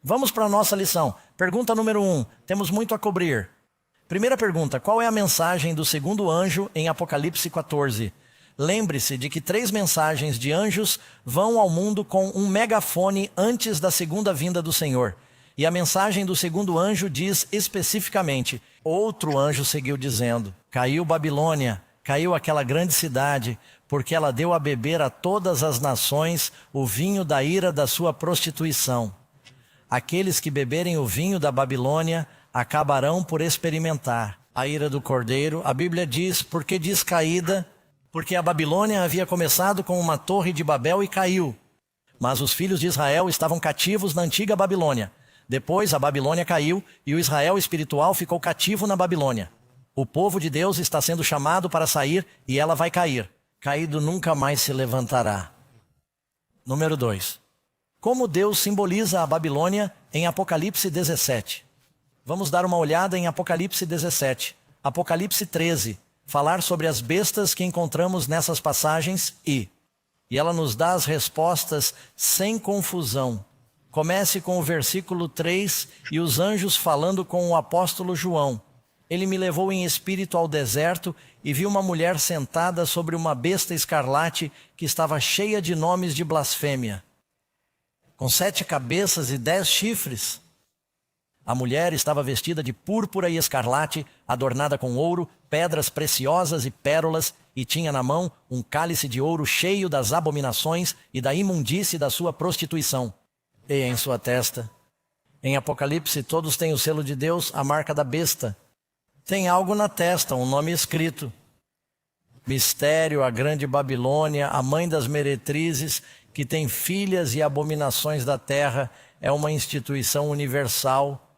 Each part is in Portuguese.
Vamos para a nossa lição. Pergunta número 1. Temos muito a cobrir. Primeira pergunta. Qual é a mensagem do segundo anjo em Apocalipse 14? Lembre-se de que 3 mensagens de anjos vão ao mundo com um megafone antes da segunda vinda do Senhor. E a mensagem do segundo anjo diz especificamente: outro anjo seguiu dizendo: caiu Babilônia, caiu aquela grande cidade, porque ela deu a beber a todas as nações o vinho da ira da sua prostituição. Aqueles que beberem o vinho da Babilônia acabarão por experimentar a ira do Cordeiro. A Bíblia diz, porque diz caída, porque a Babilônia havia começado com uma torre de Babel e caiu. Mas os filhos de Israel estavam cativos na antiga Babilônia. Depois a Babilônia caiu e o Israel espiritual ficou cativo na Babilônia. O povo de Deus está sendo chamado para sair e ela vai cair. Caído nunca mais se levantará. Número 2. Como Deus simboliza a Babilônia em Apocalipse 17? Vamos dar uma olhada em Apocalipse 17. Apocalipse 13. Falar sobre as bestas que encontramos nessas passagens e ela nos dá as respostas sem confusão. Comece com o versículo 3 e os anjos falando com o apóstolo João. Ele me levou em espírito ao deserto e vi uma mulher sentada sobre uma besta escarlate que estava cheia de nomes de blasfêmia, com 7 cabeças e 10 chifres. A mulher estava vestida de púrpura e escarlate, adornada com ouro, pedras preciosas e pérolas, e tinha na mão um cálice de ouro cheio das abominações e da imundície da sua prostituição. E em sua testa, em Apocalipse, todos têm o selo de Deus, a marca da besta. Tem algo na testa, um nome escrito. Mistério, a grande Babilônia, a mãe das meretrizes, que tem filhas e abominações da terra, é uma instituição universal.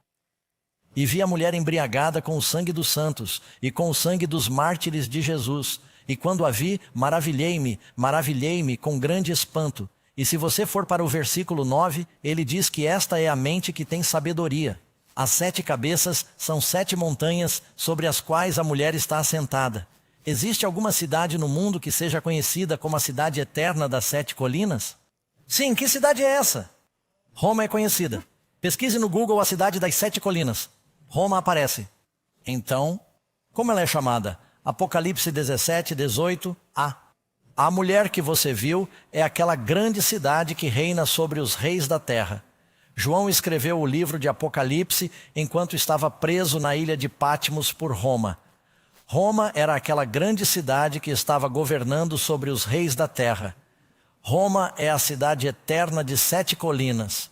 E vi a mulher embriagada com o sangue dos santos e com o sangue dos mártires de Jesus. E quando a vi, maravilhei-me com grande espanto. E se você for para o versículo 9, ele diz que esta é a mente que tem sabedoria. As 7 cabeças são 7 montanhas sobre as quais a mulher está assentada. Existe alguma cidade no mundo que seja conhecida como a cidade eterna das 7 colinas? Sim, que cidade é essa? Roma é conhecida. Pesquise no Google a cidade das 7 colinas. Roma aparece. Então, como ela é chamada? Apocalipse 17, 18a. A mulher que você viu é aquela grande cidade que reina sobre os reis da terra. João escreveu o livro de Apocalipse enquanto estava preso na ilha de Patmos por Roma. Roma era aquela grande cidade que estava governando sobre os reis da terra. Roma é a cidade eterna de 7 colinas.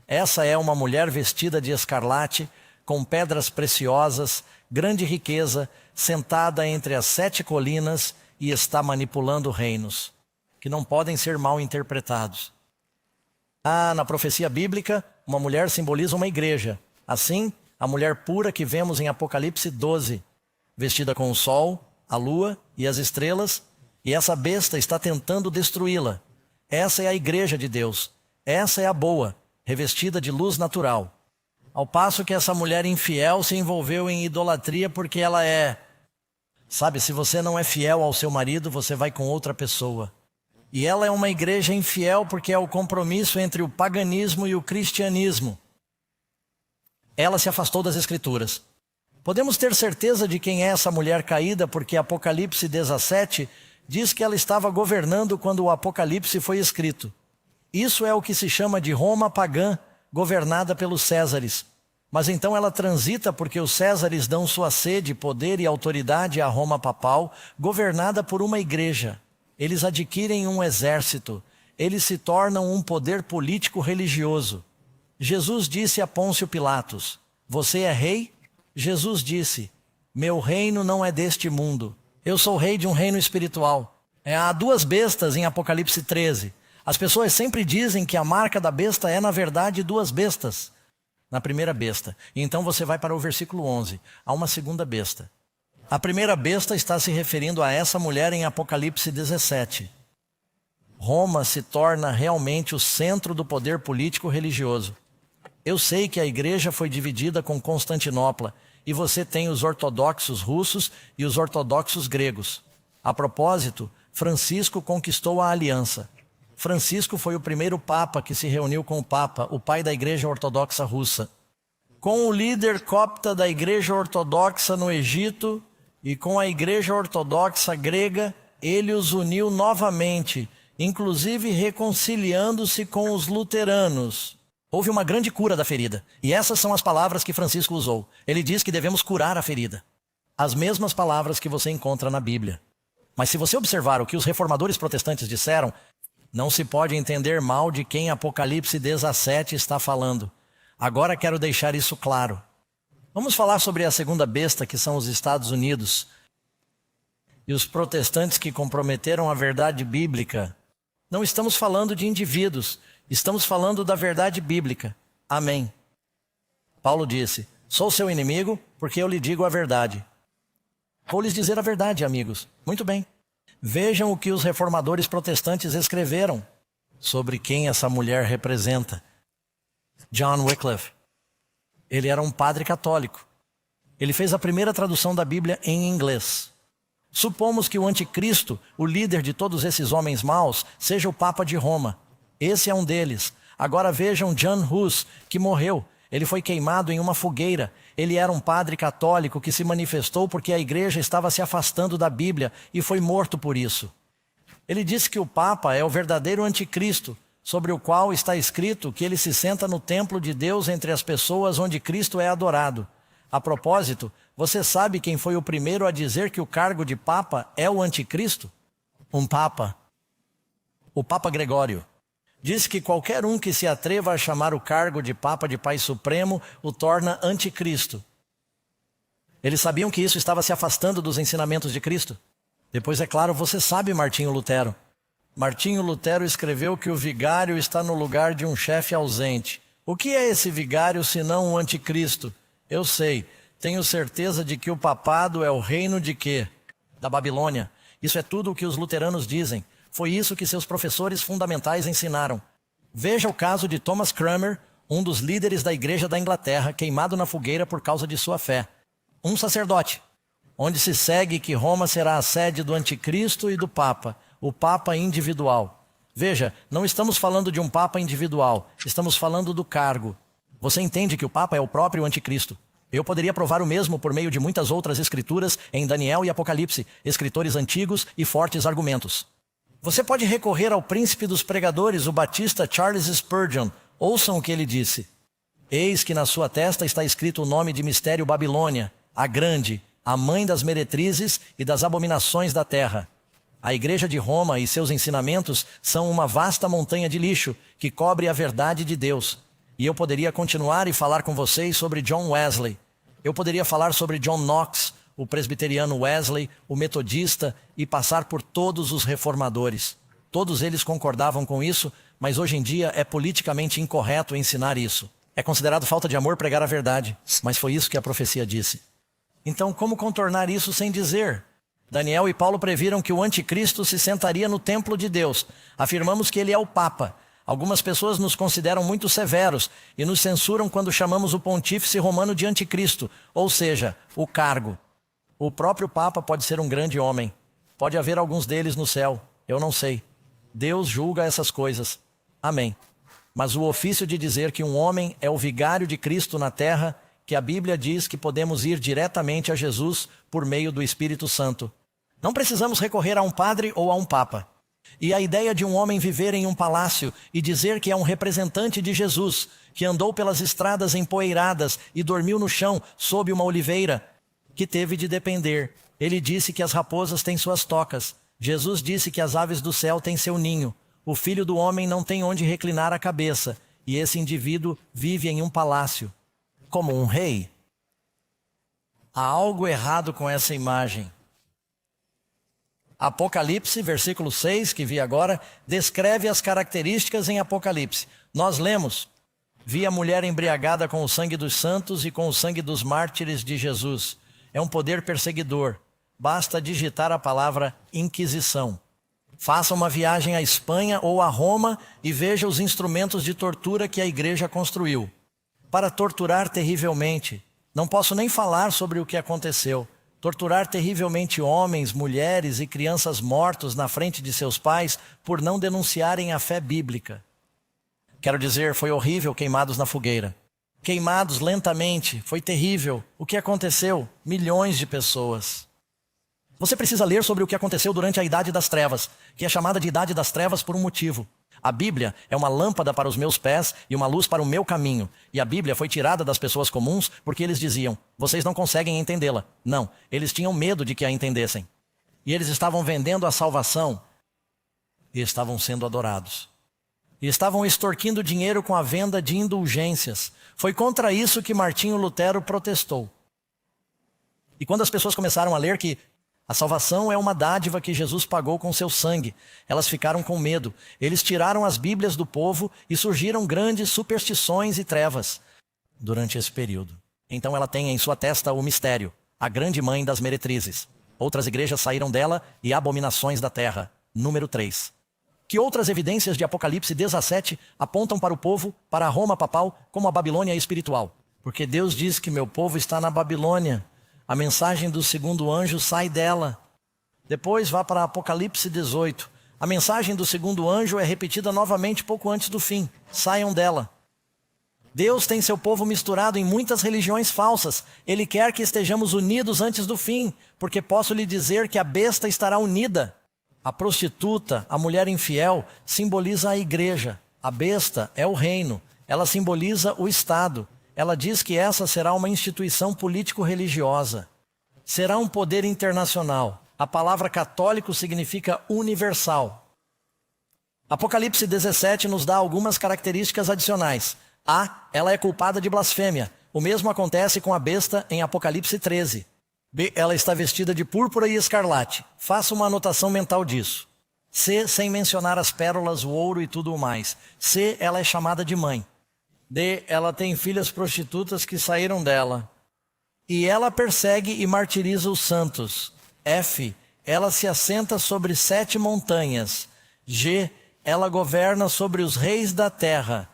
Essa é uma mulher vestida de escarlate, com pedras preciosas, grande riqueza, sentada entre as 7 colinas e está manipulando reinos, que não podem ser mal interpretados. Na profecia bíblica, uma mulher simboliza uma igreja. Assim, a mulher pura que vemos em Apocalipse 12, vestida com o sol, a lua e as estrelas, e essa besta está tentando destruí-la. Essa é a igreja de Deus. Essa é a boa, revestida de luz natural. Ao passo que essa mulher infiel se envolveu em idolatria porque ela é... Sabe, se você não é fiel ao seu marido, você vai com outra pessoa. E ela é uma igreja infiel porque é o compromisso entre o paganismo e o cristianismo. Ela se afastou das Escrituras. Podemos ter certeza de quem é essa mulher caída porque Apocalipse 17 diz que ela estava governando quando o Apocalipse foi escrito. Isso é o que se chama de Roma pagã, governada pelos Césares. Mas então ela transita porque os Césares dão sua sede, poder e autoridade à Roma papal, governada por uma igreja. Eles adquirem um exército. Eles se tornam um poder político religioso. Jesus disse a Pôncio Pilatos: você é rei? Jesus disse: meu reino não é deste mundo. Eu sou rei de um reino espiritual. Há 2 bestas em Apocalipse 13. As pessoas sempre dizem que a marca da besta é, na verdade, 2 bestas. Na primeira besta. E então você vai para o versículo 11. Há uma segunda besta. A primeira besta está se referindo a essa mulher em Apocalipse 17. Roma se torna realmente o centro do poder político religioso. Eu sei que a igreja foi dividida com Constantinopla e você tem os ortodoxos russos e os ortodoxos gregos. A propósito, Francisco conquistou a aliança. Francisco foi o primeiro papa que se reuniu com o Papa, o pai da Igreja Ortodoxa Russa. Com o líder copta da Igreja Ortodoxa no Egito e com a Igreja Ortodoxa grega, ele os uniu novamente, inclusive reconciliando-se com os luteranos. Houve uma grande cura da ferida, e essas são as palavras que Francisco usou. Ele diz que devemos curar a ferida. As mesmas palavras que você encontra na Bíblia. Mas se você observar o que os reformadores protestantes disseram, não se pode entender mal de quem Apocalipse 17 está falando. Agora quero deixar isso claro. Vamos falar sobre a segunda besta, que são os Estados Unidos. E os protestantes que comprometeram a verdade bíblica. Não estamos falando de indivíduos, estamos falando da verdade bíblica. Amém. Paulo disse, sou seu inimigo porque eu lhe digo a verdade. Vou lhes dizer a verdade, amigos. Muito bem. Vejam o que os reformadores protestantes escreveram sobre quem essa mulher representa. John Wycliffe. Ele era um padre católico. Ele fez a primeira tradução da Bíblia em inglês. Supomos que o anticristo, o líder de todos esses homens maus, seja o Papa de Roma. Esse é um deles. Agora vejam John Hus, que morreu. Ele foi queimado em uma fogueira. Ele era um padre católico que se manifestou porque a igreja estava se afastando da Bíblia e foi morto por isso. Ele disse que o Papa é o verdadeiro anticristo, sobre o qual está escrito que ele se senta no templo de Deus entre as pessoas onde Cristo é adorado. A propósito, você sabe quem foi o primeiro a dizer que o cargo de Papa é o anticristo? Um Papa. O Papa Gregório. Diz que qualquer um que se atreva a chamar o cargo de Papa de Pai Supremo o torna anticristo. Eles sabiam que isso estava se afastando dos ensinamentos de Cristo? Depois, é claro, você sabe Martinho Lutero. Martinho Lutero escreveu que o vigário está no lugar de um chefe ausente. O que é esse vigário senão um anticristo? Eu sei, tenho certeza de que o papado é o reino de quê? Da Babilônia. Isso é tudo o que os luteranos dizem. Foi isso que seus professores fundamentais ensinaram. Veja o caso de Thomas Cranmer, um dos líderes da Igreja da Inglaterra, queimado na fogueira por causa de sua fé. Um sacerdote, onde se segue que Roma será a sede do anticristo e do Papa, o Papa individual. Veja, não estamos falando de um Papa individual, estamos falando do cargo. Você entende que o Papa é o próprio anticristo. Eu poderia provar o mesmo por meio de muitas outras escrituras em Daniel e Apocalipse, escritores antigos e fortes argumentos. Você pode recorrer ao príncipe dos pregadores, o batista Charles Spurgeon. Ouçam o que ele disse. Eis que na sua testa está escrito o nome de mistério Babilônia, a grande, a mãe das meretrizes e das abominações da terra. A igreja de Roma e seus ensinamentos são uma vasta montanha de lixo que cobre a verdade de Deus. E eu poderia continuar e falar com vocês sobre John Wesley. Eu poderia falar sobre John Knox, o presbiteriano Wesley, o metodista, e passar por todos os reformadores. Todos eles concordavam com isso, mas hoje em dia é politicamente incorreto ensinar isso. É considerado falta de amor pregar a verdade, mas foi isso que a profecia disse. Então, como contornar isso sem dizer? Daniel e Paulo previram que o anticristo se sentaria no templo de Deus. Afirmamos que ele é o Papa. Algumas pessoas nos consideram muito severos e nos censuram quando chamamos o pontífice romano de anticristo, ou seja, o cargo. O próprio Papa pode ser um grande homem. Pode haver alguns deles no céu. Eu não sei. Deus julga essas coisas. Amém. Mas o ofício de dizer que um homem é o vigário de Cristo na terra, que a Bíblia diz que podemos ir diretamente a Jesus por meio do Espírito Santo. Não precisamos recorrer a um padre ou a um papa. E a ideia de um homem viver em um palácio e dizer que é um representante de Jesus, que andou pelas estradas empoeiradas e dormiu no chão sob uma oliveira, que teve de depender. Ele disse que as raposas têm suas tocas. Jesus disse que as aves do céu têm seu ninho. O filho do homem não tem onde reclinar a cabeça, e esse indivíduo vive em um palácio, como um rei. Há algo errado com essa imagem. Apocalipse, versículo 6, que vi agora, descreve as características em Apocalipse. Nós lemos, vi a mulher embriagada com o sangue dos santos e com o sangue dos mártires de Jesus. É um poder perseguidor. Basta digitar a palavra Inquisição. Faça uma viagem à Espanha ou a Roma e veja os instrumentos de tortura que a igreja construiu. Para torturar terrivelmente. Não posso nem falar sobre o que aconteceu. torturar terrivelmente homens, mulheres e crianças mortos na frente de seus pais por não denunciarem a fé bíblica. Quero dizer, foi horrível queimados na fogueira. Queimados lentamente, foi terrível. O que aconteceu? Milhões de pessoas. Você precisa ler sobre o que aconteceu durante a Idade das Trevas, que é chamada de Idade das Trevas por um motivo. A Bíblia é uma lâmpada para os meus pés e uma luz para o meu caminho. E a Bíblia foi tirada das pessoas comuns porque eles diziam, vocês não conseguem entendê-la. Não, eles tinham medo de que a entendessem. E eles estavam vendendo a salvação e estavam sendo adorados. E estavam extorquindo dinheiro com a venda de indulgências. Foi contra isso que Martinho Lutero protestou. E quando as pessoas começaram a ler que a salvação é uma dádiva que Jesus pagou com seu sangue, elas ficaram com medo. Eles tiraram as Bíblias do povo e surgiram grandes superstições e trevas durante esse período. Então ela tem em sua testa o mistério, a grande mãe das meretrizes. Outras igrejas saíram dela e abominações da terra. Número 3. Que outras evidências de Apocalipse 17 apontam para o povo, para a Roma papal, como a Babilônia espiritual? Porque Deus diz que meu povo está na Babilônia. A mensagem do segundo anjo sai dela. Depois vá para Apocalipse 18. A mensagem do segundo anjo é repetida novamente pouco antes do fim. Saiam dela. Deus tem seu povo misturado em muitas religiões falsas. Ele quer que estejamos unidos antes do fim, porque posso lhe dizer que a besta estará unida. A prostituta, a mulher infiel, simboliza a igreja. A besta é o reino. Ela simboliza o Estado. Ela diz que essa será uma instituição político-religiosa. Será um poder internacional. A palavra católico significa universal. Apocalipse 17 nos dá algumas características adicionais. A, ela é culpada de blasfêmia. O mesmo acontece com a besta em Apocalipse 13. B, ela está vestida de púrpura e escarlate. Faça uma anotação mental disso. C, sem mencionar as pérolas, o ouro e tudo o mais. C, ela é chamada de mãe. D, ela tem filhas prostitutas que saíram dela. E ela persegue e martiriza os santos. F, ela se assenta sobre 7 montanhas. G, ela governa sobre os reis da terra.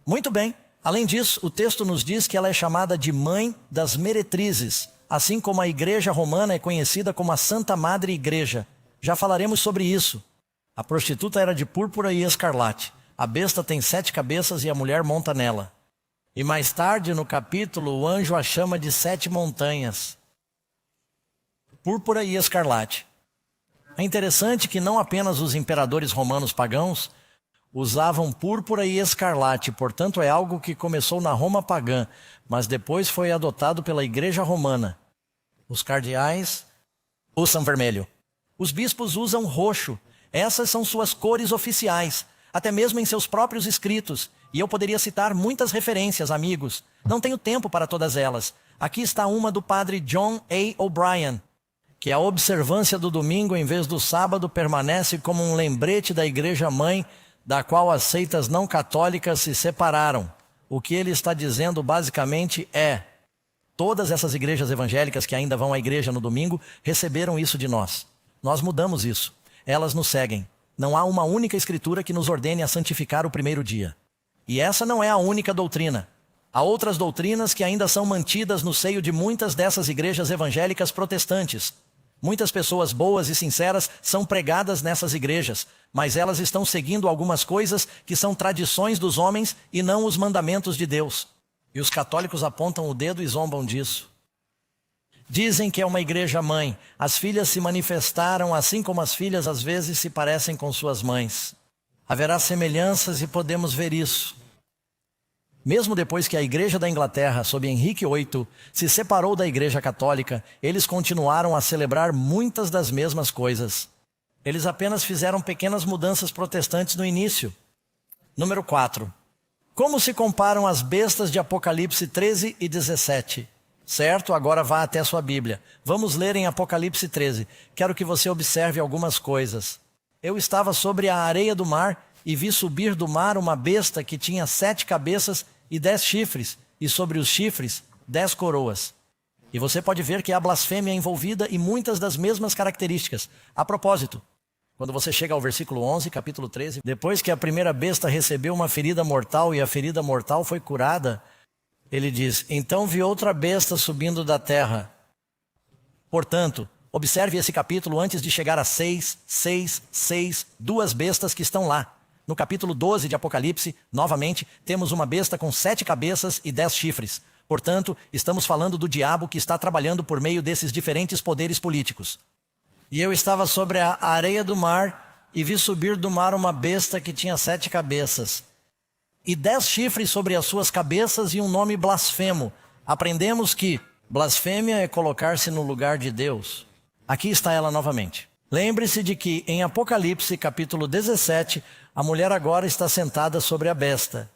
Muito bem. Além disso, o texto nos diz que ela é chamada de mãe das meretrizes, assim como a igreja romana é conhecida como a Santa Madre Igreja. Já falaremos sobre isso. A prostituta era de púrpura e escarlate. A besta tem 7 cabeças e a mulher monta nela. E mais tarde no capítulo, o anjo a chama de 7 montanhas. Púrpura e escarlate. É interessante que não apenas os imperadores romanos pagãos usavam púrpura e escarlate, portanto é algo que começou na Roma pagã, mas depois foi adotado pela igreja romana. Os cardeais usam vermelho. Os bispos usam roxo. Essas são suas cores oficiais. Até mesmo em seus próprios escritos. E eu poderia citar muitas referências, amigos. Não tenho tempo para todas elas. Aqui está uma do padre John A. O'Brien, que a observância do domingo em vez do sábado permanece como um lembrete da igreja mãe, da qual as seitas não católicas se separaram. O que ele está dizendo basicamente é: todas essas igrejas evangélicas que ainda vão à igreja no domingo receberam isso de nós. Nós mudamos isso. Elas nos seguem. Não há uma única escritura que nos ordene a santificar o primeiro dia. E essa não é a única doutrina. Há outras doutrinas que ainda são mantidas no seio de muitas dessas igrejas evangélicas protestantes. Muitas pessoas boas e sinceras são pregadas nessas igrejas, mas elas estão seguindo algumas coisas que são tradições dos homens e não os mandamentos de Deus. E os católicos apontam o dedo e zombam disso. Dizem que é uma igreja mãe. As filhas se manifestaram assim como as filhas às vezes se parecem com suas mães. Haverá semelhanças e podemos ver isso. Mesmo depois que a igreja da Inglaterra, sob Henrique VIII, se separou da igreja católica, eles continuaram a celebrar muitas das mesmas coisas. Eles apenas fizeram pequenas mudanças protestantes no início. Número 4. Como se comparam as bestas de Apocalipse 13 e 17? Certo? Agora vá até sua Bíblia. Vamos ler em Apocalipse 13. Quero que você observe algumas coisas. Eu estava sobre a areia do mar e vi subir do mar uma besta que tinha 7 cabeças e 10 chifres, e sobre os chifres 10 coroas. E você pode ver que há blasfêmia envolvida e muitas das mesmas características. A propósito, quando você chega ao versículo 11, capítulo 13, depois que a primeira besta recebeu uma ferida mortal e a ferida mortal foi curada, ele diz: então vi outra besta subindo da terra. Portanto, observe esse capítulo antes de chegar a 6, 6, 6, duas bestas que estão lá. No capítulo 12 de Apocalipse, novamente, temos uma besta com 7 cabeças e 10 chifres. Portanto, estamos falando do diabo que está trabalhando por meio desses diferentes poderes políticos. E eu estava sobre a areia do mar e vi subir do mar uma besta que tinha 7 cabeças e 10 chifres sobre as suas cabeças e um nome blasfemo. Aprendemos que blasfêmia é colocar-se no lugar de Deus. Aqui está ela novamente. Lembre-se de que em Apocalipse capítulo 17, a mulher agora está sentada sobre a besta.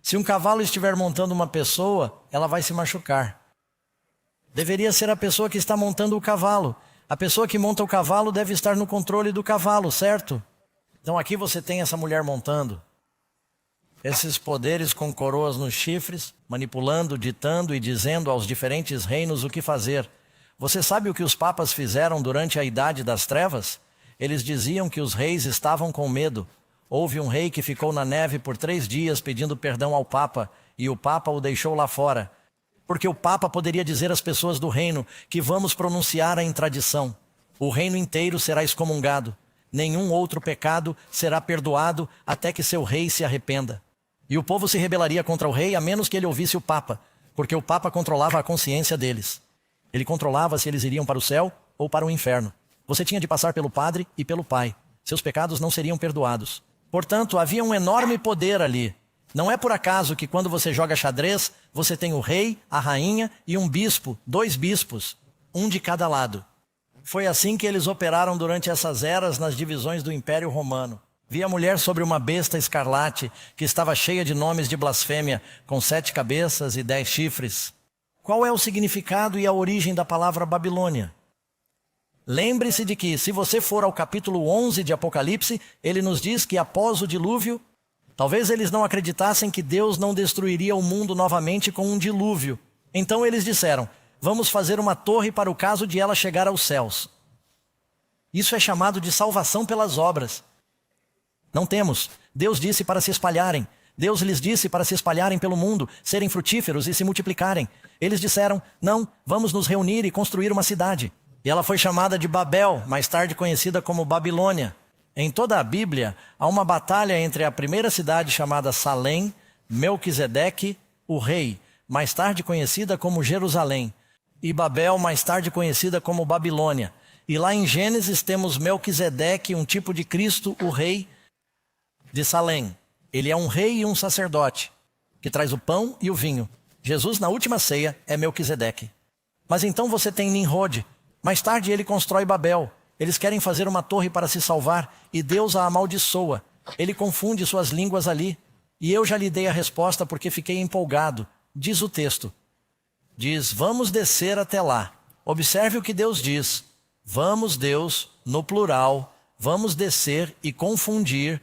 Se um cavalo estiver montando uma pessoa, ela vai se machucar. Deveria ser a pessoa que está montando o cavalo. A pessoa que monta o cavalo deve estar no controle do cavalo, certo? Então aqui você tem essa mulher montando. Esses poderes com coroas nos chifres, manipulando, ditando e dizendo aos diferentes reinos o que fazer. Você sabe o que os papas fizeram durante a Idade das Trevas? Eles diziam que os reis estavam com medo. Houve um rei que ficou na neve por 3 dias pedindo perdão ao Papa, e o Papa o deixou lá fora. Porque o Papa poderia dizer às pessoas do reino que vamos pronunciar a intradição. O reino inteiro será excomungado. Nenhum outro pecado será perdoado até que seu rei se arrependa. E o povo se rebelaria contra o rei a menos que ele ouvisse o Papa, porque o Papa controlava a consciência deles. Ele controlava se eles iriam para o céu ou para o inferno. Você tinha de passar pelo padre e pelo pai. Seus pecados não seriam perdoados. Portanto, havia um enorme poder ali. Não é por acaso que quando você joga xadrez, você tem o rei, a rainha e um bispo, 2 bispos, um de cada lado. Foi assim que eles operaram durante essas eras nas divisões do Império Romano. Vi a mulher sobre uma besta escarlate, que estava cheia de nomes de blasfêmia, com 7 cabeças e 10 chifres. Qual é o significado e a origem da palavra Babilônia? Lembre-se de que, se você for ao capítulo 11 de Apocalipse, ele nos diz que após o dilúvio, talvez eles não acreditassem que Deus não destruiria o mundo novamente com um dilúvio. Então eles disseram, vamos fazer uma torre para o caso de ela chegar aos céus. Isso é chamado de salvação pelas obras. Não temos. Deus disse para se espalharem. Deus lhes disse para se espalharem pelo mundo, serem frutíferos e se multiplicarem. Eles disseram, não, vamos nos reunir e construir uma cidade. E ela foi chamada de Babel, mais tarde conhecida como Babilônia. Em toda a Bíblia, há uma batalha entre a primeira cidade chamada Salém, Melquisedeque, o rei, mais tarde conhecida como Jerusalém, e Babel, mais tarde conhecida como Babilônia. E lá em Gênesis temos Melquisedeque, um tipo de Cristo, o rei de Salém. Ele é um rei e um sacerdote, que traz o pão e o vinho. Jesus, na última ceia, é Melquisedeque. Mas então você tem Nimrod. Mais tarde ele constrói Babel. Eles querem fazer uma torre para se salvar e Deus a amaldiçoa. Ele confunde suas línguas ali. E eu já lhe dei a resposta porque fiquei empolgado. Diz o texto. Diz, vamos descer até lá. Observe o que Deus diz. Vamos, Deus, no plural, vamos descer e confundir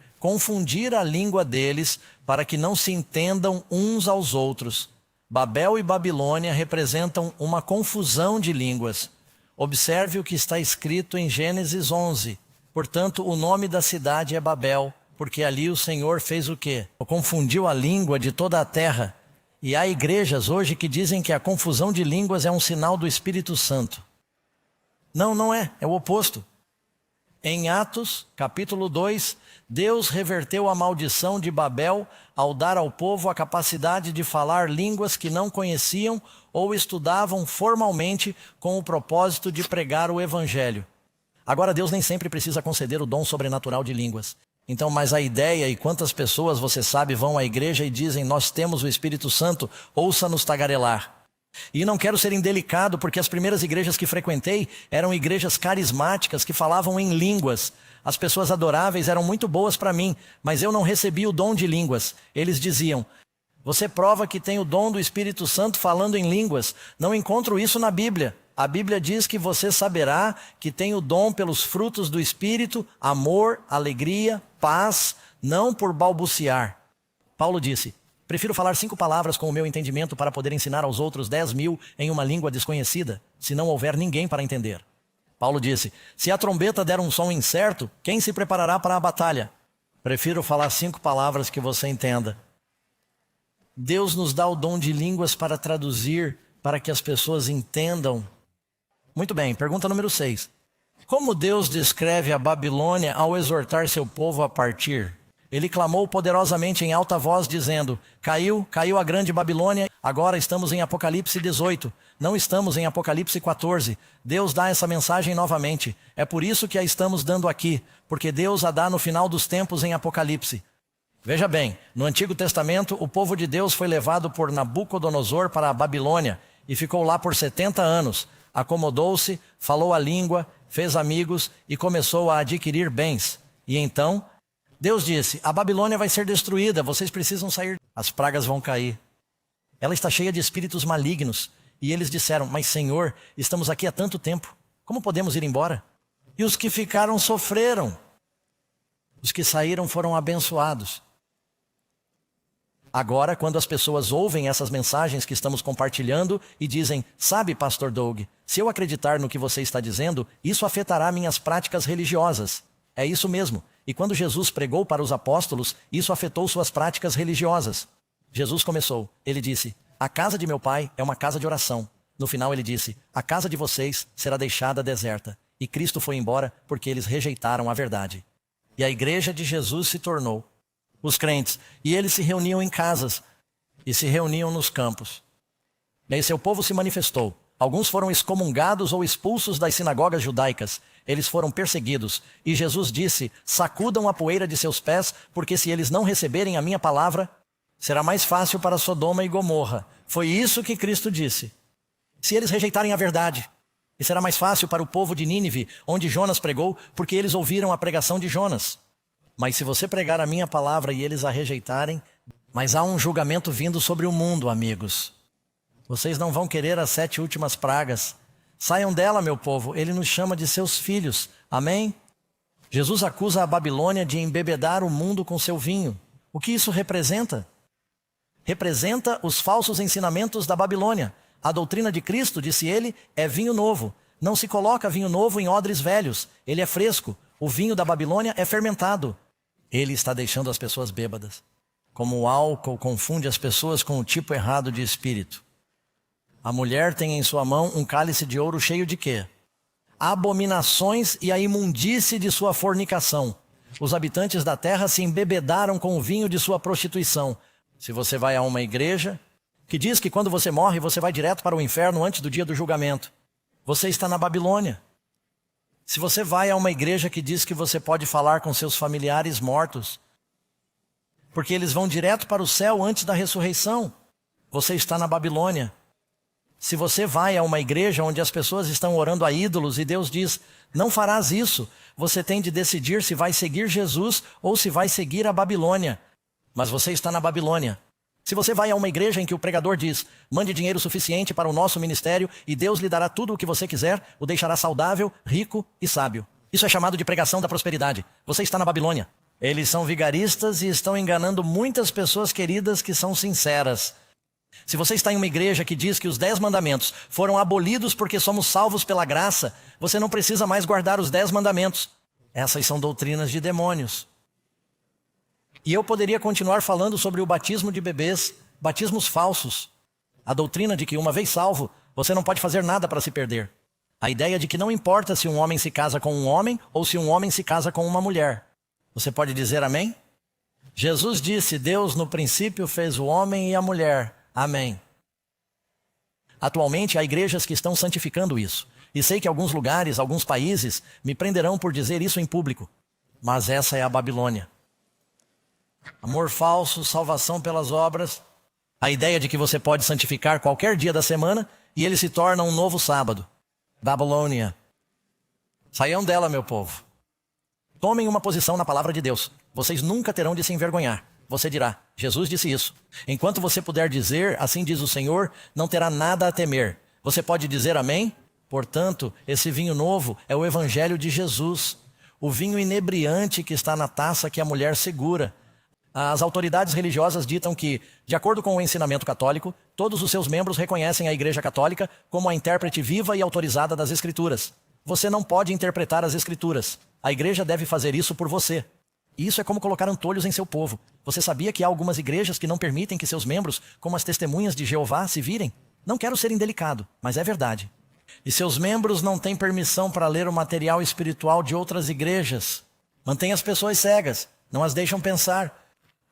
a língua deles para que não se entendam uns aos outros. Babel e Babilônia representam uma confusão de línguas. Observe o que está escrito em Gênesis 11. Portanto, o nome da cidade é Babel, porque ali o Senhor fez o quê? Confundiu a língua de toda a terra. E há igrejas hoje que dizem que a confusão de línguas é um sinal do Espírito Santo. Não, não é. É o oposto. Em Atos, capítulo 2, Deus reverteu a maldição de Babel ao dar ao povo a capacidade de falar línguas que não conheciam ou estudavam formalmente com o propósito de pregar o evangelho. Agora, Deus nem sempre precisa conceder o dom sobrenatural de línguas. Então, mas a ideia e quantas pessoas, você sabe, vão à igreja e dizem, nós temos o Espírito Santo, ouça-nos tagarelar. E não quero ser indelicado, porque as primeiras igrejas que frequentei eram igrejas carismáticas que falavam em línguas. As pessoas adoráveis eram muito boas para mim, mas eu não recebi o dom de línguas. Eles diziam, você prova que tem o dom do Espírito Santo falando em línguas. Não encontro isso na Bíblia. A Bíblia diz que você saberá que tem o dom pelos frutos do Espírito, amor, alegria, paz, não por balbuciar. Paulo disse, prefiro falar 5 palavras com o meu entendimento para poder ensinar aos outros 10.000 em uma língua desconhecida, se não houver ninguém para entender. Paulo disse, se a trombeta der um som incerto, quem se preparará para a batalha? Prefiro falar 5 palavras que você entenda. Deus nos dá o dom de línguas para traduzir, para que as pessoas entendam Muito bem, pergunta número 6. Como Deus descreve a Babilônia ao exortar seu povo a partir? Ele clamou poderosamente em alta voz, dizendo: caiu a grande Babilônia. Agora estamos em Apocalipse 18, não estamos em Apocalipse 14. Deus dá essa mensagem novamente. É por isso que a estamos dando aqui, porque Deus a dá no final dos tempos em Apocalipse. Veja bem, no Antigo Testamento, o povo de Deus foi levado por Nabucodonosor para a Babilônia e ficou lá por 70 anos. Acomodou-se, falou a língua, fez amigos e começou a adquirir bens. E então, Deus disse: a Babilônia vai ser destruída, vocês precisam sair. As pragas vão cair. Ela está cheia de espíritos malignos. E eles disseram: mas Senhor, estamos aqui há tanto tempo, como podemos ir embora? E os que ficaram sofreram. Os que saíram foram abençoados. Agora, quando as pessoas ouvem essas mensagens que estamos compartilhando e dizem: sabe, Pastor Doug, se eu acreditar no que você está dizendo, isso afetará minhas práticas religiosas. É isso mesmo. E quando Jesus pregou para os apóstolos, isso afetou suas práticas religiosas. Jesus começou. Ele disse: a casa de meu pai é uma casa de oração. No final ele disse: a casa de vocês será deixada deserta. E Cristo foi embora porque eles rejeitaram a verdade. E a igreja de Jesus se tornou os crentes. E eles se reuniam em casas e se reuniam nos campos. E aí seu povo se manifestou. Alguns foram excomungados ou expulsos das sinagogas judaicas. Eles foram perseguidos. E Jesus disse: sacudam a poeira de seus pés, porque se eles não receberem a minha palavra, será mais fácil para Sodoma e Gomorra. Foi isso que Cristo disse. Se eles rejeitarem a verdade, e será mais fácil para o povo de Nínive, onde Jonas pregou, porque eles ouviram a pregação de Jonas. Mas se você pregar a minha palavra e eles a rejeitarem, mas há um julgamento vindo sobre o mundo, amigos. Vocês não vão querer as 7 últimas pragas. Saiam dela, meu povo. Ele nos chama de seus filhos. Amém? Jesus acusa a Babilônia de embebedar o mundo com seu vinho. O que isso representa? Representa os falsos ensinamentos da Babilônia. A doutrina de Cristo, disse ele, é vinho novo. Não se coloca vinho novo em odres velhos. Ele é fresco. O vinho da Babilônia é fermentado. Ele está deixando as pessoas bêbadas. Como o álcool confunde as pessoas com o tipo errado de espírito. A mulher tem em sua mão um cálice de ouro cheio de quê? Abominações e a imundície de sua fornicação. Os habitantes da terra se embebedaram com o vinho de sua prostituição. Se você vai a uma igreja que diz que quando você morre você vai direto para o inferno antes do dia do julgamento, você está na Babilônia. Se você vai a uma igreja que diz que você pode falar com seus familiares mortos, porque eles vão direto para o céu antes da ressurreição, você está na Babilônia. Se você vai a uma igreja onde as pessoas estão orando a ídolos e Deus diz: não farás isso, você tem de decidir se vai seguir Jesus ou se vai seguir a Babilônia. Mas você está na Babilônia. Se você vai a uma igreja em que o pregador diz: mande dinheiro suficiente para o nosso ministério e Deus lhe dará tudo o que você quiser, o deixará saudável, rico e sábio. Isso é chamado de pregação da prosperidade. Você está na Babilônia. Eles são vigaristas e estão enganando muitas pessoas queridas que são sinceras. Se você está em uma igreja que diz que os 10 mandamentos foram abolidos porque somos salvos pela graça, você não precisa mais guardar os 10 mandamentos. Essas são doutrinas de demônios. E eu poderia continuar falando sobre o batismo de bebês, batismos falsos. A doutrina de que uma vez salvo, você não pode fazer nada para se perder. A ideia de que não importa se um homem se casa com um homem ou se um homem se casa com uma mulher. Você pode dizer amém? Jesus disse: Deus no princípio fez o homem e a mulher. Amém. Atualmente há igrejas que estão santificando isso. E sei que alguns lugares, alguns países, me prenderão por dizer isso em público. Mas essa é a Babilônia. Amor falso, salvação pelas obras. A ideia de que você pode santificar qualquer dia da semana e ele se torna um novo sábado. Babilônia. Saiam dela, meu povo. Tomem uma posição na palavra de Deus. Vocês nunca terão de se envergonhar. Você dirá: Jesus disse isso. Enquanto você puder dizer, assim diz o Senhor, não terá nada a temer. Você pode dizer amém? Portanto, esse vinho novo é o evangelho de Jesus. O vinho inebriante que está na taça que a mulher segura. As autoridades religiosas ditam que, de acordo com o ensinamento católico, todos os seus membros reconhecem a Igreja Católica como a intérprete viva e autorizada das Escrituras. Você não pode interpretar as Escrituras. A Igreja deve fazer isso por você. E isso é como colocar antolhos em seu povo. Você sabia que há algumas igrejas que não permitem que seus membros, como as testemunhas de Jeová, se virem? Não quero ser indelicado, mas é verdade. E seus membros não têm permissão para ler o material espiritual de outras igrejas. Mantém as pessoas cegas, não as deixam pensar.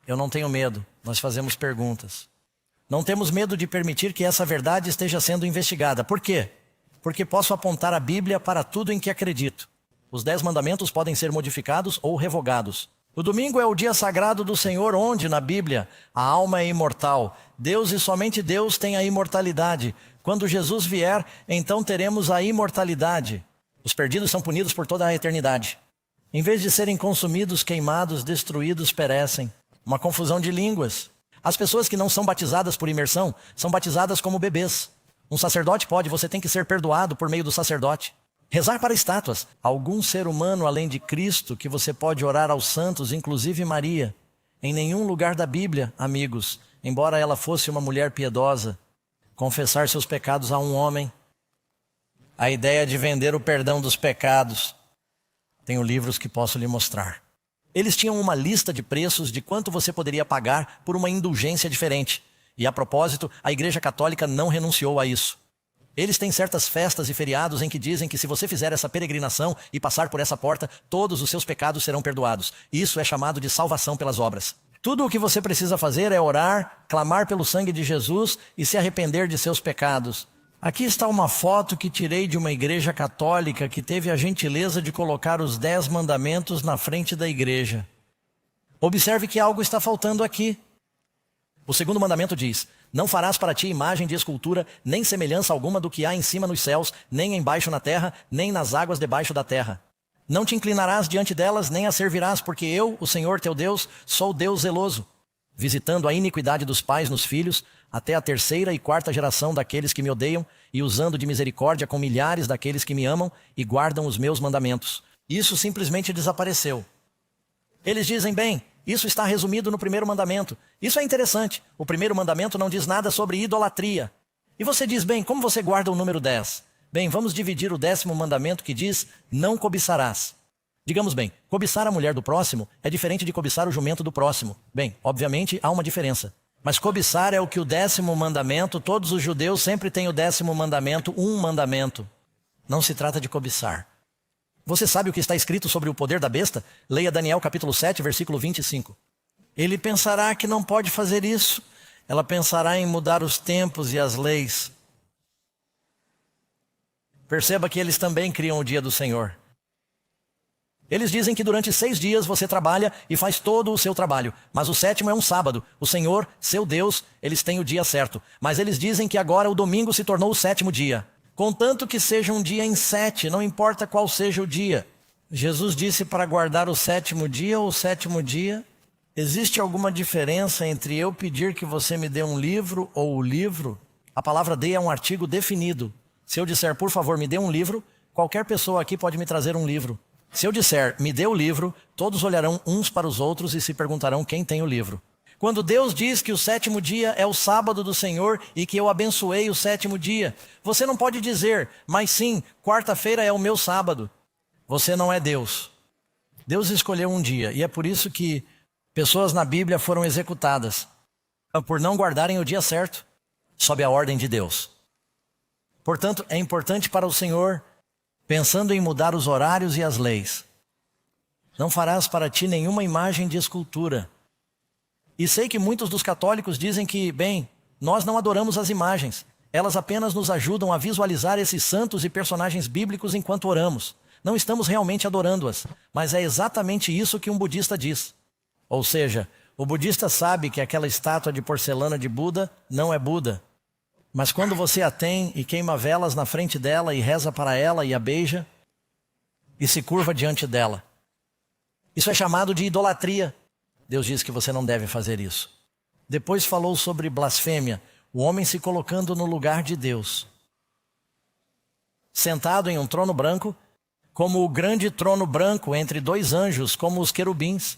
Eu não tenho medo, nós fazemos perguntas. Não temos medo de permitir que essa verdade esteja sendo investigada. Por quê? Porque posso apontar a Bíblia para tudo em que acredito. Os 10 mandamentos podem ser modificados ou revogados. O domingo é o dia sagrado do Senhor, onde, na Bíblia, a alma é imortal. Deus e somente Deus tem a imortalidade. Quando Jesus vier, então teremos a imortalidade. Os perdidos são punidos por toda a eternidade. Em vez de serem consumidos, queimados, destruídos, perecem. Uma confusão de línguas. As pessoas que não são batizadas por imersão são batizadas como bebês. Um sacerdote pode, você tem que ser perdoado por meio do sacerdote. Rezar para estátuas. Algum ser humano além de Cristo que você pode orar aos santos, inclusive Maria. Em nenhum lugar da Bíblia, amigos, embora ela fosse uma mulher piedosa, confessar seus pecados a um homem. A ideia de vender o perdão dos pecados. Tenho livros que posso lhe mostrar. Eles tinham uma lista de preços de quanto você poderia pagar por uma indulgência diferente. E a propósito, a Igreja Católica não renunciou a isso. Eles têm certas festas e feriados em que dizem que se você fizer essa peregrinação e passar por essa porta, todos os seus pecados serão perdoados. Isso é chamado de salvação pelas obras. Tudo o que você precisa fazer é orar, clamar pelo sangue de Jesus e se arrepender de seus pecados. Aqui está uma foto que tirei de uma igreja católica que teve a gentileza de colocar os 10 mandamentos na frente da igreja. Observe que algo está faltando aqui. O segundo mandamento diz: não farás para ti imagem de escultura, nem semelhança alguma do que há em cima nos céus, nem embaixo na terra, nem nas águas debaixo da terra. Não te inclinarás diante delas, nem as servirás, porque eu, o Senhor teu Deus, sou Deus zeloso, visitando a iniquidade dos pais nos filhos, até a 3ª e 4ª geração daqueles que me odeiam, e usando de misericórdia com milhares daqueles que me amam e guardam os meus mandamentos. Isso simplesmente desapareceu. Eles dizem, bem, isso está resumido no primeiro mandamento. Isso é interessante. O primeiro mandamento não diz nada sobre idolatria. E você diz, bem, como você guarda o número 10? Bem, vamos dividir o 10º mandamento que diz, não cobiçarás. Digamos bem, cobiçar a mulher do próximo é diferente de cobiçar o jumento do próximo. Bem, obviamente há uma diferença. Mas cobiçar é o que o 10º mandamento, todos os judeus sempre têm o 10º mandamento, um mandamento. Não se trata de cobiçar. Você sabe o que está escrito sobre o poder da besta? Leia Daniel capítulo 7, versículo 25. Ele pensará que não pode fazer isso. Ela pensará em mudar os tempos e as leis. Perceba que eles também criam o dia do Senhor. Eles dizem que durante 6 dias você trabalha e faz todo o seu trabalho. Mas o 7º é um sábado. O Senhor, seu Deus, eles têm o dia certo. Mas eles dizem que agora o domingo se tornou o 7º dia. Contanto que seja um dia em 7, não importa qual seja o dia. Jesus disse para guardar o 7º dia ou o 7º dia. Existe alguma diferença entre eu pedir que você me dê um livro ou o livro? A palavra dê é um artigo definido. Se eu disser, por favor, me dê um livro, qualquer pessoa aqui pode me trazer um livro. Se eu disser, me dê o livro, todos olharão uns para os outros e se perguntarão quem tem o livro. Quando Deus diz que o 7º dia é o sábado do Senhor e que eu abençoei o 7º dia, você não pode dizer, mas sim, quarta-feira é o meu sábado. Você não é Deus. Deus escolheu um dia e é por isso que pessoas na Bíblia foram executadas por não guardarem o dia certo, sob a ordem de Deus. Portanto, é importante para o Senhor, pensando em mudar os horários e as leis. Não farás para ti nenhuma imagem de escultura. E sei que muitos dos católicos dizem que, bem, nós não adoramos as imagens. Elas apenas nos ajudam a visualizar esses santos e personagens bíblicos enquanto oramos. Não estamos realmente adorando-as, mas é exatamente isso que um budista diz. Ou seja, o budista sabe que aquela estátua de porcelana de Buda não é Buda. Mas quando você a tem e queima velas na frente dela e reza para ela e a beija e se curva diante dela, isso é chamado de idolatria. Deus diz que você não deve fazer isso. Depois falou sobre blasfêmia, o homem se colocando no lugar de Deus. Sentado em um trono branco, como o grande trono branco entre 2 anjos, como os querubins.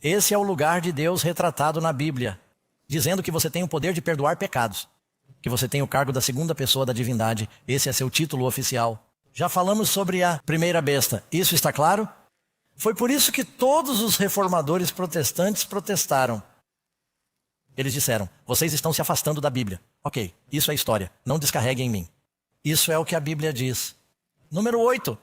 Esse é o lugar de Deus retratado na Bíblia, dizendo que você tem o poder de perdoar pecados, que você tem o cargo da 2ª pessoa da divindade, esse é seu título oficial. Já falamos sobre a primeira besta, isso está claro? Foi por isso que todos os reformadores protestantes protestaram. Eles disseram, vocês estão se afastando da Bíblia. Ok, isso é história, não descarreguem em mim. Isso é o que a Bíblia diz. Número 8.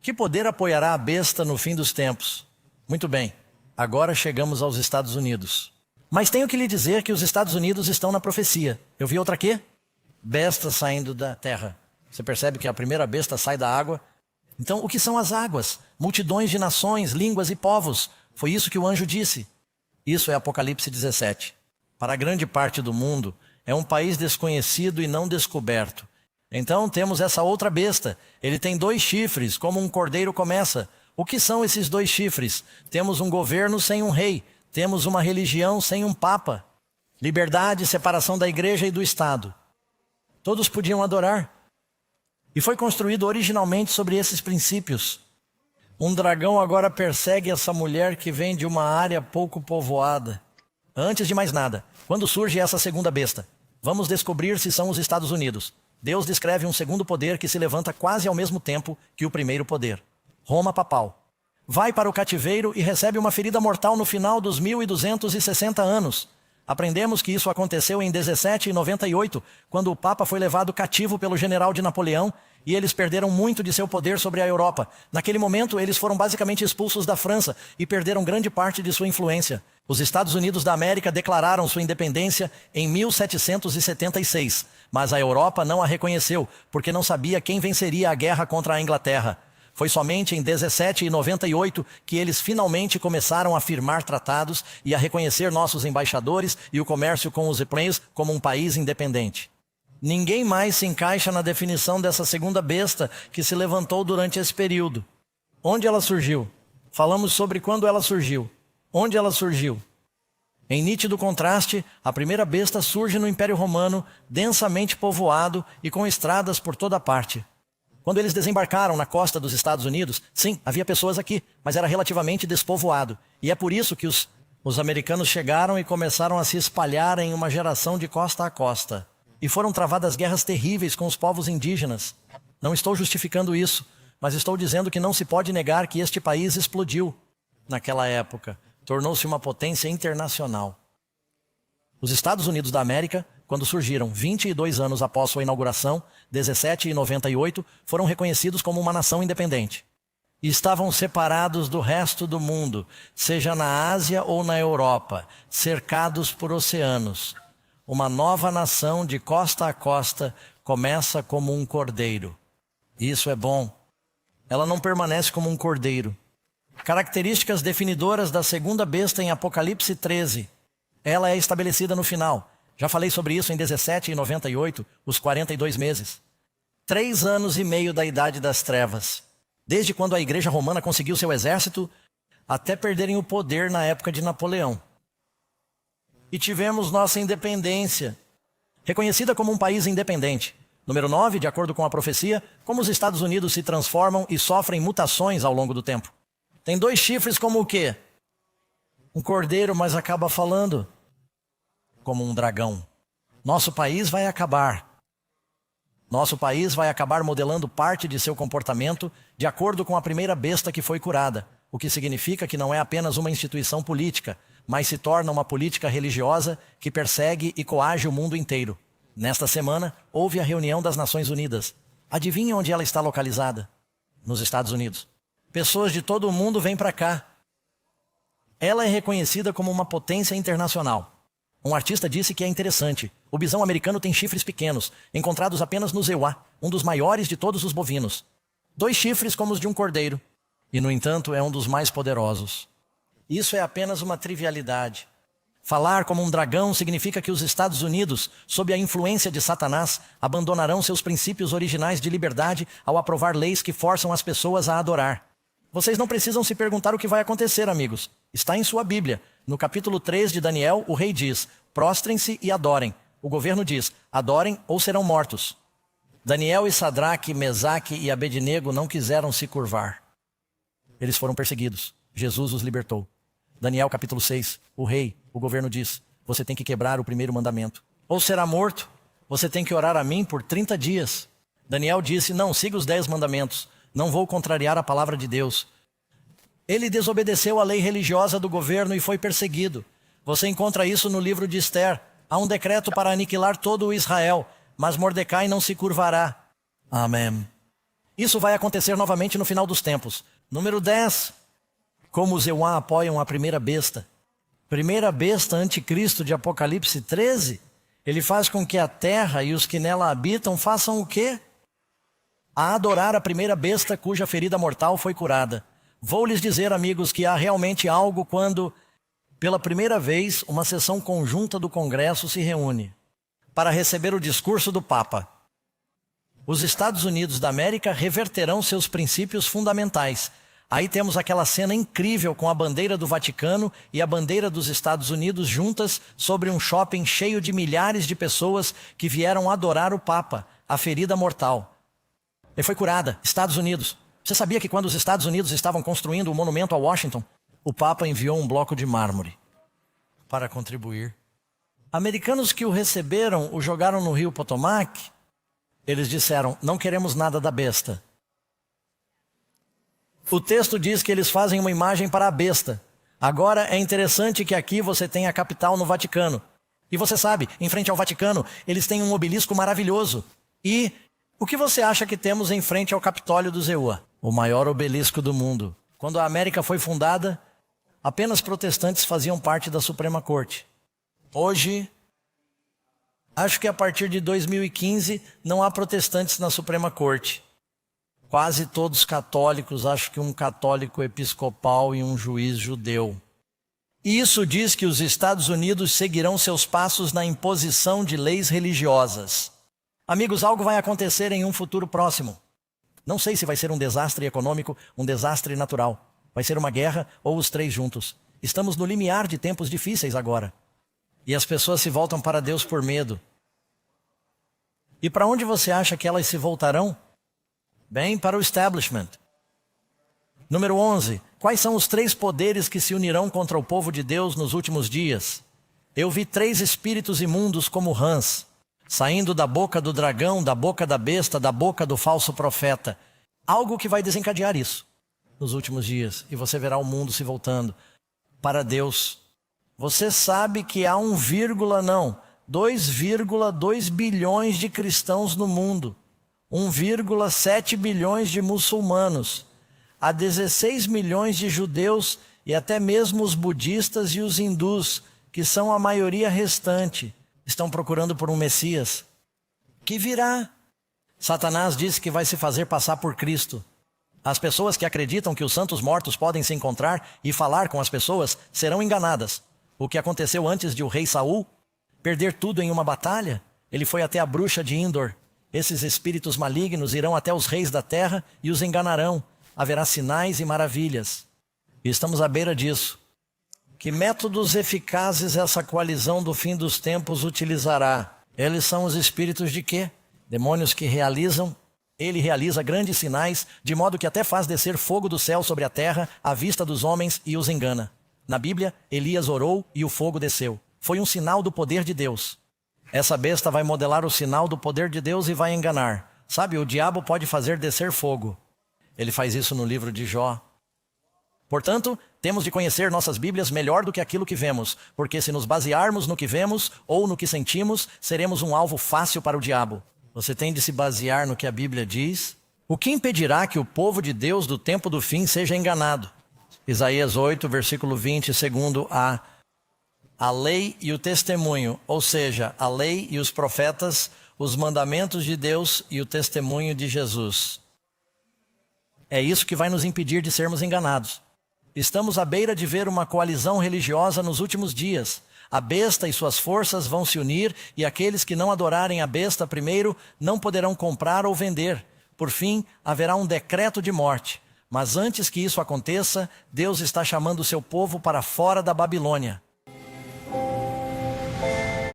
Que poder apoiará a besta no fim dos tempos? Muito bem, agora chegamos aos Estados Unidos. Mas tenho que lhe dizer que os Estados Unidos estão na profecia. Eu vi outra aqui? Besta saindo da terra. Você percebe que a primeira besta sai da água? Então, o que são as águas? Multidões de nações, línguas e povos. Foi isso que o anjo disse. Isso é Apocalipse 17. Para grande parte do mundo, é um país desconhecido e não descoberto. Então, temos essa outra besta. Ele tem 2 chifres, como um cordeiro começa. O que são esses 2 chifres? Temos um governo sem um rei. Temos uma religião sem um papa. Liberdade, separação da igreja e do Estado. Todos podiam adorar. E foi construído originalmente sobre esses princípios. Um dragão agora persegue essa mulher que vem de uma área pouco povoada. Antes de mais nada, quando surge essa segunda besta? Vamos descobrir se são os Estados Unidos. Deus descreve um segundo poder que se levanta quase ao mesmo tempo que o primeiro poder. Roma papal. Vai para o cativeiro e recebe uma ferida mortal no final dos 1260 anos. Aprendemos que isso aconteceu em 1798, quando o Papa foi levado cativo pelo general de Napoleão e eles perderam muito de seu poder sobre a Europa. Naquele momento, eles foram basicamente expulsos da França e perderam grande parte de sua influência. Os Estados Unidos da América declararam sua independência em 1776, mas a Europa não a reconheceu, porque não sabia quem venceria a guerra contra a Inglaterra. Foi somente em 1798 que eles finalmente começaram a firmar tratados e a reconhecer nossos embaixadores e o comércio com os europeus como um país independente. Ninguém mais se encaixa na definição dessa segunda besta que se levantou durante esse período. Onde ela surgiu? Falamos sobre quando ela surgiu. Onde ela surgiu? Em nítido contraste, a primeira besta surge no Império Romano, densamente povoado e com estradas por toda parte. Quando eles desembarcaram na costa dos Estados Unidos, sim, havia pessoas aqui, mas era relativamente despovoado. E é por isso que os americanos chegaram e começaram a se espalhar em uma geração de costa a costa. E foram travadas guerras terríveis com os povos indígenas. Não estou justificando isso, mas estou dizendo que não se pode negar que este país explodiu naquela época. Tornou-se uma potência internacional. Os Estados Unidos da América, quando surgiram 22 anos após sua inauguração, 1798, foram reconhecidos como uma nação independente. E estavam separados do resto do mundo, seja na Ásia ou na Europa, cercados por oceanos. Uma nova nação de costa a costa começa como um cordeiro. Isso é bom. Ela não permanece como um cordeiro. Características definidoras da segunda besta em Apocalipse 13. Ela é estabelecida no final. Já falei sobre isso em 1798, os 42 meses. 3 anos e meio da Idade das Trevas. Desde quando a Igreja Romana conseguiu seu exército, até perderem o poder na época de Napoleão. E tivemos nossa independência, reconhecida como um país independente. Número 9, de acordo com a profecia, como os Estados Unidos se transformam e sofrem mutações ao longo do tempo. Tem 2 chifres como o quê? Um cordeiro, mas acaba falando como um dragão. Nosso país vai acabar. Nosso país vai acabar modelando parte de seu comportamento de acordo com a primeira besta que foi curada, o que significa que não é apenas uma instituição política, mas se torna uma política religiosa que persegue e coage o mundo inteiro. Nesta semana, houve a reunião das Nações Unidas. Adivinha onde ela está localizada? Nos Estados Unidos. Pessoas de todo o mundo vêm para cá. Ela é reconhecida como uma potência internacional. Um artista disse que é interessante. O bisão americano tem chifres pequenos, encontrados apenas no Zeuá, um dos maiores de todos os bovinos. 2 chifres como os de um cordeiro. E, no entanto, é um dos mais poderosos. Isso é apenas uma trivialidade. Falar como um dragão significa que os Estados Unidos, sob a influência de Satanás, abandonarão seus princípios originais de liberdade ao aprovar leis que forçam as pessoas a adorar. Vocês não precisam se perguntar o que vai acontecer, amigos. Está em sua Bíblia. No capítulo 3 de Daniel, o rei diz: prostrem-se e adorem. O governo diz: adorem ou serão mortos. Daniel e Sadraque, Mesaque e Abednego não quiseram se curvar. Eles foram perseguidos. Jesus os libertou. Daniel capítulo 6, o rei, o governo diz: você tem que quebrar o primeiro mandamento. Ou será morto, você tem que orar a mim por 30 dias. Daniel disse: não, siga os 10 mandamentos. Não vou contrariar a palavra de Deus. Ele desobedeceu à lei religiosa do governo e foi perseguido. Você encontra isso no livro de Esther. Há um decreto para aniquilar todo o Israel, mas Mordecai não se curvará. Amém. Isso vai acontecer novamente no final dos tempos. Número 10. Como os Euá apoiam a primeira besta. Primeira besta anticristo de Apocalipse 13. Ele faz com que a terra e os que nela habitam façam o quê? A adorar a primeira besta cuja ferida mortal foi curada. Vou lhes dizer, amigos, que há realmente algo quando, pela primeira vez, uma sessão conjunta do Congresso se reúne para receber o discurso do Papa. Os Estados Unidos da América reverterão seus princípios fundamentais. Aí temos aquela cena incrível com a bandeira do Vaticano e a bandeira dos Estados Unidos juntas sobre um shopping cheio de milhares de pessoas que vieram adorar o Papa, a ferida mortal. Ele foi curada, Estados Unidos. Você sabia que quando os Estados Unidos estavam construindo o monumento a Washington, o Papa enviou um bloco de mármore para contribuir? Americanos que o receberam o jogaram no rio Potomac. Eles disseram, não queremos nada da besta. O texto diz que eles fazem uma imagem para a besta. Agora é interessante que aqui você tem a capital no Vaticano. E você sabe, em frente ao Vaticano, eles têm um obelisco maravilhoso. E o que você acha que temos em frente ao Capitólio dos EUA? O maior obelisco do mundo. Quando a América foi fundada, apenas protestantes faziam parte da Suprema Corte. Hoje, acho que a partir de 2015 não há protestantes na Suprema Corte. Quase todos católicos, acho que um católico episcopal e um juiz judeu. Isso diz que os Estados Unidos seguirão seus passos na imposição de leis religiosas. Amigos, algo vai acontecer em um futuro próximo. Não sei se vai ser um desastre econômico, um desastre natural. Vai ser uma guerra ou os três juntos. Estamos no limiar de tempos difíceis agora. E as pessoas se voltam para Deus por medo. E para onde você acha que elas se voltarão? Bem, para o establishment. Número 11. Quais são os 3 poderes que se unirão contra o povo de Deus nos últimos dias? Eu vi 3 espíritos imundos como rãs, saindo da boca do dragão, da boca da besta, da boca do falso profeta. Algo que vai desencadear isso nos últimos dias. E você verá o mundo se voltando para Deus. Você sabe que há 2,2 bilhões de cristãos no mundo. 1,7 bilhões de muçulmanos. Há 16 milhões de judeus e até mesmo os budistas e os hindus, que são a maioria restante, estão procurando por um Messias que virá. Satanás disse que vai se fazer passar por Cristo. As pessoas que acreditam que os santos mortos podem se encontrar e falar com as pessoas serão enganadas. O que aconteceu antes de o rei Saul perder tudo em uma batalha? Ele foi até a bruxa de Endor. Esses espíritos malignos irão até os reis da terra e os enganarão. Haverá sinais e maravilhas. E estamos à beira disso. Que métodos eficazes essa coalizão do fim dos tempos utilizará? Eles são os espíritos de quê? Demônios que ele realiza grandes sinais, de modo que até faz descer fogo do céu sobre a terra, à vista dos homens, e os engana. Na Bíblia, Elias orou e o fogo desceu. Foi um sinal do poder de Deus. Essa besta vai modelar o sinal do poder de Deus e vai enganar. Sabe, o diabo pode fazer descer fogo. Ele faz isso no livro de Jó. Portanto, temos de conhecer nossas Bíblias melhor do que aquilo que vemos, porque se nos basearmos no que vemos ou no que sentimos, seremos um alvo fácil para o diabo. Você tem de se basear no que a Bíblia diz. O que impedirá que o povo de Deus do tempo do fim seja enganado? Isaías 8, versículo 20, segundo a lei e o testemunho, ou seja, a lei e os profetas, os mandamentos de Deus e o testemunho de Jesus. É isso que vai nos impedir de sermos enganados. Estamos à beira de ver uma coalizão religiosa nos últimos dias. A besta e suas forças vão se unir e aqueles que não adorarem a besta primeiro não poderão comprar ou vender. Por fim, haverá um decreto de morte. Mas antes que isso aconteça, Deus está chamando o seu povo para fora da Babilônia.